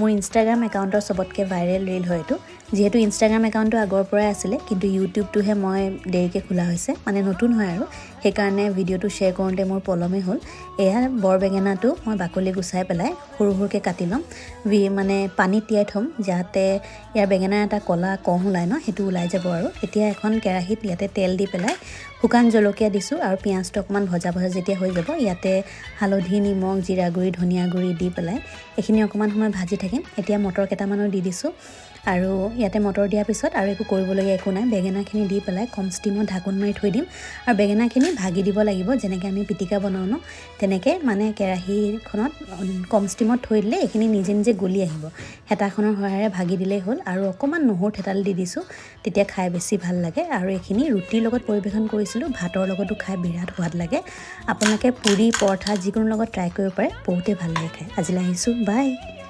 মোৰ ইনষ্টাগ্ৰাম একাউণ্টৰ চবতকৈ ভাইৰেল ৰিল হয় এইটো যেহেতু ইনষ্টাগ্ৰাম একাউণ্টটো আগৰ পৰাই আছিলে কিন্তু ইউটিউবটোহে মই দেৰিকৈ খোলা হৈছে মানে নতুন হয় আৰু সেইকাৰণে ভিডিঅ'টো শ্বেয়াৰ কৰোঁতে মোৰ পলমেই হ'ল এয়া বৰ বেঙেনাটো মই বাকলি গুচাই পেলাই সৰু সৰুকৈ কাটি ল'ম মানে পানীত তিয়াই থ'ম যাতে ইয়াৰ বেঙেনাৰ এটা ক'লা কহ ওলায় ন সেইটো ওলাই যাব আৰু এতিয়া এখন কেৰাহীত ইয়াতে তেল দি পেলাই শুকান জলকীয়া দিছোঁ আৰু পিঁয়াজটো অকণমান ভজা যেতিয়া হৈ যাব ইয়াতে হালধি নিমখ জিৰা গুড়ি ধনিয়া গুড়ি দি পেলাই এইখিনি অকণমান সময় ভাজি থাকিম এতিয়া মটৰ কেইটামানো দি দিছোঁ আৰু ইয়াতে মটৰ দিয়াৰ পিছত আৰু একো কৰিবলগীয়া একো নাই বেঙেনাখিনি দি পেলাই কম ষ্টিমত ঢাকোন মাৰি থৈ দিম আৰু বেঙেনাখিনি ভাগি দিব লাগিব যেনেকৈ আমি পিটিকা বনাওঁ ন তেনেকৈ মানে কেৰাহীখনত কম ষ্টিমত থৈ দিলে এইখিনি নিজে নিজে গলি আহিব হেতাখনৰ সহায়েৰে ভাগি দিলেই হ'ল আৰু অকণমান নহৰু থেতাল দি দিছোঁ তেতিয়া খাই বেছি ভাল লাগে আৰু এইখিনি ৰুটিৰ লগত পৰিৱেশন কৰিছিলোঁ ভাতৰ লগতো খাই বিৰাট সোৱাদ লাগে আপোনালোকে পুৰি পৰঠা যিকোনো লগত ট্ৰাই কৰিব পাৰে বহুতেই ভাল লাগে খাই আজিলৈ আহিছোঁ বাই